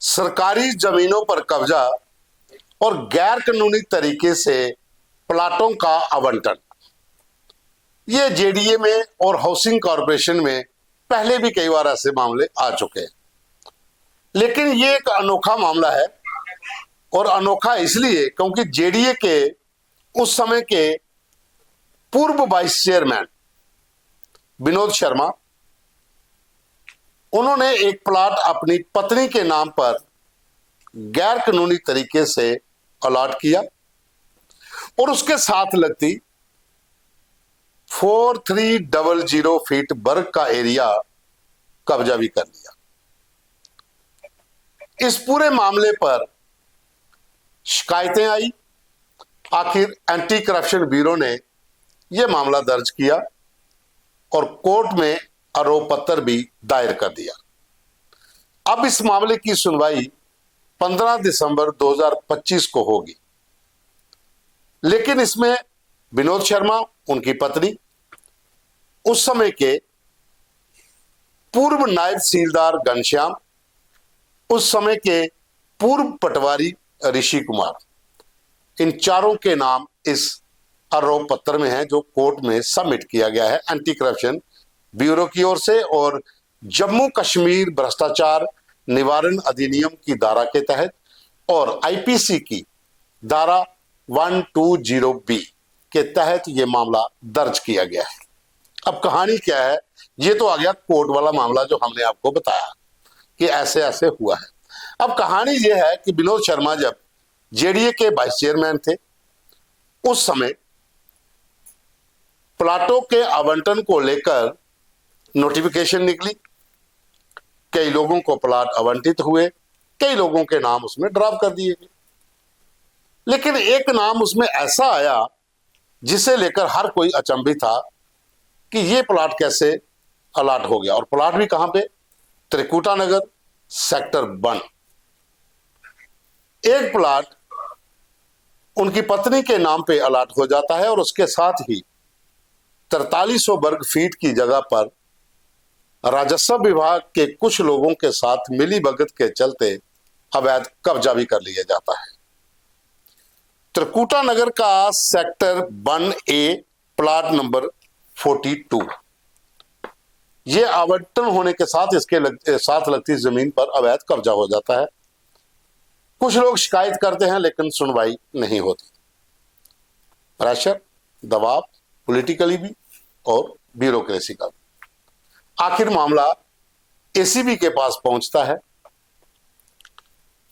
सरकारी जमीनों पर कब्जा और गैर कानूनी तरीके से प्लाटों का आवंटन। ये जेडीए में और हाउसिंग कॉरपोरेशन में पहले भी कई बार ऐसे मामले आ चुके हैं, लेकिन ये एक अनोखा मामला है। और अनोखा इसलिए क्योंकि जेडीए के उस समय के पूर्व वाइस चेयरमैन विनोद शर्मा, उन्होंने एक प्लाट अपनी पत्नी के नाम पर गैर कानूनी तरीके से अलॉट किया और उसके साथ लगती 4300 फीट वर्ग का एरिया कब्जा भी कर लिया। इस पूरे मामले पर शिकायतें आई। आखिर एंटी करप्शन ब्यूरो ने यह मामला दर्ज किया और कोर्ट में आरोप पत्र भी दायर कर दिया। अब इस मामले की सुनवाई 15 दिसंबर 2025 को होगी, लेकिन इसमें विनोद शर्मा, उनकी पत्नी, उस समय के पूर्व नायब तहसीलदार घनश्याम, उस समय के पूर्व पटवारी ऋषि कुमार, इन चारों के नाम इस आरोप पत्र में है जो कोर्ट में सबमिट किया गया है एंटी करप्शन ब्यूरो की ओर से और जम्मू कश्मीर भ्रष्टाचार निवारण अधिनियम की धारा के तहत और आईपीसी की धारा 120B के तहत यह मामला दर्ज किया गया है। अब कहानी क्या है, ये तो आ गया कोर्ट वाला मामला जो हमने आपको बताया कि ऐसे ऐसे हुआ है। अब कहानी यह है कि विनोद शर्मा जब जेडीए के वाइस चेयरमैन थे, उस समय प्लाटों के आवंटन को लेकर नोटिफिकेशन निकली। कई लोगों को प्लाट आवंटित हुए, कई लोगों के नाम उसमें ड्रॉप कर दिए गए, लेकिन एक नाम उसमें ऐसा आया जिसे लेकर हर कोई अचंभित था कि यह प्लाट कैसे अलॉट हो गया। और प्लाट भी कहां पे? त्रिकुटा नगर सेक्टर 1। एक प्लाट उनकी पत्नी के नाम पे अलॉट हो जाता है और उसके साथ ही 4300 वर्ग फीट की जगह पर राजस्व विभाग के कुछ लोगों के साथ मिली भगत के चलते अवैध कब्जा भी कर लिया जाता है। त्रिकुटा नगर का सेक्टर 1A प्लाट नंबर 42, यह आवंटन होने के साथ इसके साथ लगती जमीन पर अवैध कब्जा हो जाता है। कुछ लोग शिकायत करते हैं लेकिन सुनवाई नहीं होती। प्रेशर, दबाव, पॉलिटिकली भी और ब्यूरोक्रेसी का भी। आखिर मामला एसीबी के पास पहुंचता है।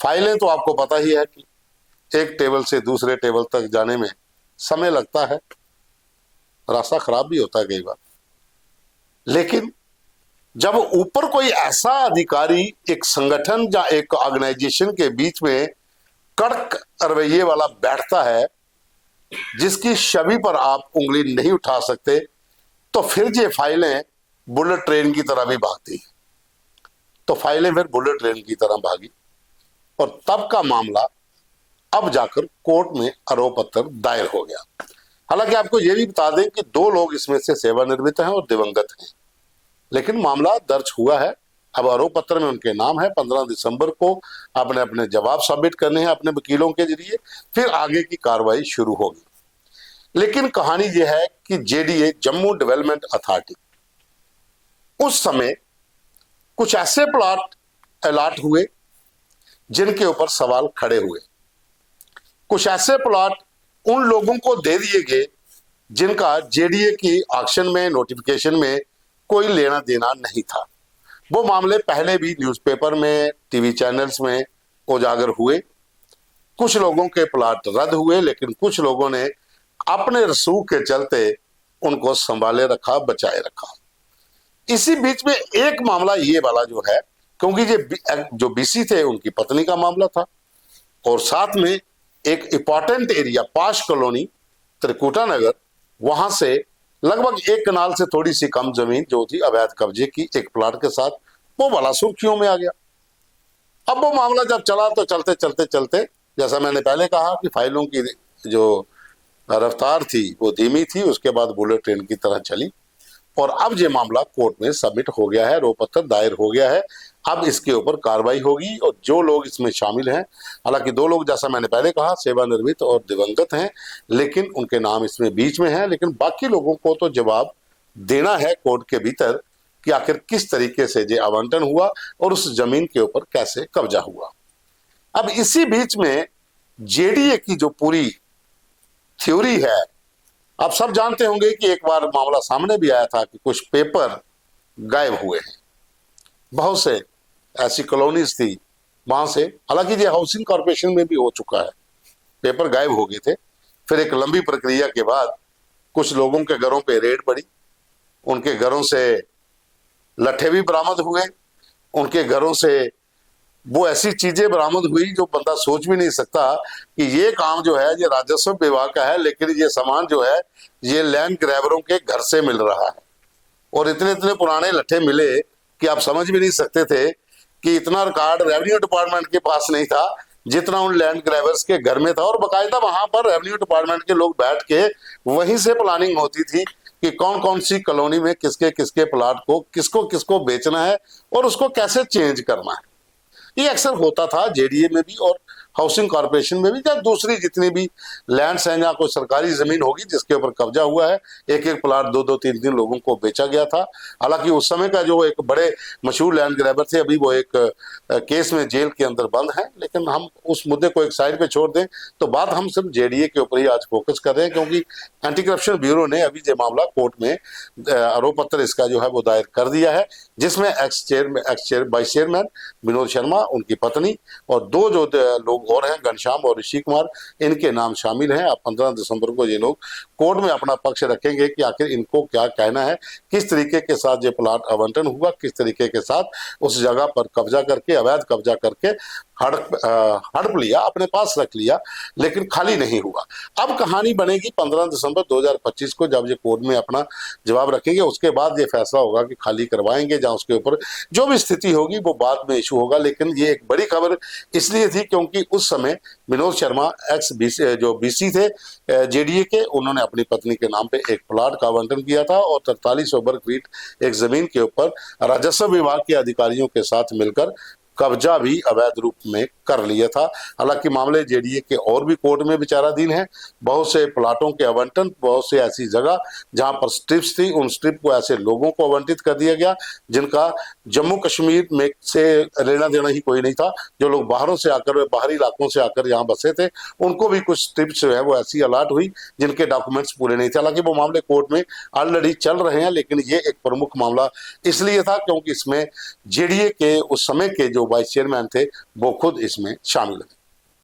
फाइलें तो आपको पता ही है कि एक टेबल से दूसरे टेबल तक जाने में समय लगता है, रास्ता खराब भी होता है कई बार। लेकिन जब ऊपर कोई ऐसा अधिकारी एक संगठन या एक ऑर्गेनाइजेशन के बीच में कड़क रवैये वाला बैठता है जिसकी छवि पर आप उंगली नहीं उठा सकते, तो फिर ये फाइलें बुलेट ट्रेन की तरह भी भागती हैं। तो फाइलें फिर बुलेट ट्रेन की तरह भागी और तब का मामला अब जाकर कोर्ट में आरोप पत्र दायर हो गया। हालांकि आपको यह भी बता दें कि 2 लोग इसमें से सेवानिवृत्त हैं और दिवंगत हैं, लेकिन मामला दर्ज हुआ है। अब आरोप पत्र में उनके नाम है। 15 दिसंबर को आपने अपने जवाब सबमिट करने हैं अपने वकीलों के जरिए, फिर आगे की कार्रवाई शुरू होगी। लेकिन कहानी यह है कि जेडीए जम्मू डेवलपमेंट अथॉरिटी उस समय कुछ ऐसे प्लॉट अलॉट हुए जिनके ऊपर सवाल खड़े हुए। कुछ ऐसे प्लॉट उन लोगों को दे दिए गए जिनका जेडीए की ऑक्शन में, नोटिफिकेशन में कोई लेना देना नहीं था। वो मामले पहले भी न्यूज़पेपर में, टीवी चैनल्स में उजागर हुए। कुछ लोगों के प्लॉट रद्द हुए, लेकिन कुछ लोगों ने अपने रसूख के चलते उनको संभाले रखा, बचाए रखा। इसी बीच में एक मामला ये वाला जो है, क्योंकि ये जो बीसी थे उनकी पत्नी का मामला था और साथ में एक इंपॉर्टेंट एरिया पाश कॉलोनी त्रिकुटा नगर, वहां से लगभग 1 कनाल से थोड़ी सी कम जमीन जो थी अवैध कब्जे की एक प्लाट के साथ, वो वाला सुर्खियों में आ गया। अब वो मामला जब चला तो चलते चलते चलते, जैसा मैंने पहले कहा कि फाइलों की जो रफ्तार थी वो धीमी थी, उसके बाद बुलेट ट्रेन की तरह चली और अब ये मामला कोर्ट में सबमिट हो गया है, आरोप पत्र दायर हो गया है। अब इसके ऊपर कार्रवाई होगी और जो लोग इसमें शामिल हैं, हालांकि 2 लोग जैसा मैंने पहले कहा सेवानिवृत्त और दिवंगत हैं, लेकिन उनके नाम इसमें बीच में हैं, लेकिन बाकी लोगों को तो जवाब देना है कोर्ट के भीतर कि आखिर किस तरीके से ये आवंटन हुआ और उस जमीन के ऊपर कैसे कब्जा हुआ। अब इसी बीच में जेडीए की जो पूरी थ्योरी है, आप सब जानते होंगे कि एक बार मामला सामने भी आया था कि कुछ पेपर गायब हुए हैं। बहुत से ऐसी कॉलोनीज थी वहां से, हालांकि ये हाउसिंग कॉर्पोरेशन में भी हो चुका है, पेपर गायब हो गए थे। फिर एक लंबी प्रक्रिया के बाद कुछ लोगों के घरों पे रेड पड़ी, उनके घरों से लट्ठे भी बरामद हुए, उनके घरों से वो ऐसी चीजें बरामद हुई जो बंदा सोच भी नहीं सकता कि ये काम जो है ये राजस्व विभाग का है, लेकिन ये सामान जो है ये लैंड ग्रैबरों के घर से मिल रहा है। और इतने इतने पुराने लट्ठे मिले कि आप समझ भी नहीं सकते थे कि इतना रिकॉर्ड रेवेन्यू डिपार्टमेंट के पास नहीं था जितना उन लैंड ग्रैबर्स के घर में था। और बाकायदा वहां पर रेवेन्यू डिपार्टमेंट के लोग बैठ के वहीं से प्लानिंग होती थी कि कौन कौन सी कॉलोनी में किसके किसके प्लाट को किसको किसको बेचना है और उसको कैसे चेंज करना है। ये अक्सर होता था जेडीए में भी और हाउसिंग कॉर्पोरेशन में भी, या दूसरी जितनी भी लैंड्स हैं जहाँ कोई सरकारी जमीन होगी जिसके ऊपर कब्जा हुआ है, एक एक प्लाट 2-2 3-3 लोगों को बेचा गया था। हालांकि उस समय का जो एक बड़े मशहूर लैंड ग्रैबर थे अभी वो एक केस में जेल के अंदर बंद है, लेकिन हम उस मुद्दे को एक साइड पे छोड़ दें तो बात हम सिर्फ जेडीए के ऊपर ही आज फोकस कर रहे हैं, क्योंकि एंटी करप्शन ब्यूरो ने अभी ये मामला कोर्ट में आरोप पत्र इसका जो है वो दायर कर दिया है, जिसमें x vice chairman Vinod Sharma, उनकी पत्नी और 2 जो लोग और हैं घनश्याम और ऋषि कुमार, इनके नाम शामिल हैं। अब 15 दिसंबर को ये लोग कोर्ट में अपना पक्ष रखेंगे कि आखिर इनको क्या कहना है, किस तरीके के साथ ये प्लाट आवंटन हुआ, किस तरीके के साथ उस जगह पर कब्जा करके अवैध कब्जा करके हड़प लिया, अपने पास रख लिया, लेकिन खाली नहीं हुआ। अब कहानी बनेगी 15 दिसंबर 2025 को जब ये कोर्ट में अपना जवाब रखेंगे, उसके बाद ये फैसला होगा कि खाली करवाएंगे जहां उसके ऊपर जो भी स्थिति होगी वो बाद में इशू होगा। लेकिन ये एक बड़ी खबर इसलिए थी क्योंकि उस समय विनोद शर्मा एक्स जो बीसी थे जेडीए के, उन्होंने अपनी पत्नी के नाम पे एक प्लाट का आवंटन किया था और 4300 वर्ग फीट एक जमीन के ऊपर राजस्व विभाग के अधिकारियों के साथ मिलकर कब्जा भी अवैध रूप में कर लिया था। हालांकि मामले जेडीए के और भी कोर्ट में विचाराधीन है। बहुत से प्लाटों के आवंटन, बहुत से ऐसी जगह जहां पर स्ट्रिप्स थी, उन स्ट्रिप को ऐसे लोगों को आवंटित कर दिया गया जिनका जम्मू कश्मीर में से लेना देना ही कोई नहीं था। जो लोग बाहरों से आकर, बाहरी इलाकों से आकर यहाँ बसे थे, उनको भी कुछ स्ट्रिप्स जो है वो ऐसी अलाट हुई जिनके डॉक्यूमेंट्स पूरे नहीं थे। हालांकि वो मामले कोर्ट में ऑलरेडी चल रहे हैं, लेकिन ये एक प्रमुख मामला इसलिए था क्योंकि इसमें जेडीए के उस समय के जो वाइस चेयरमैन थे वो खुद इसमें शामिल थे।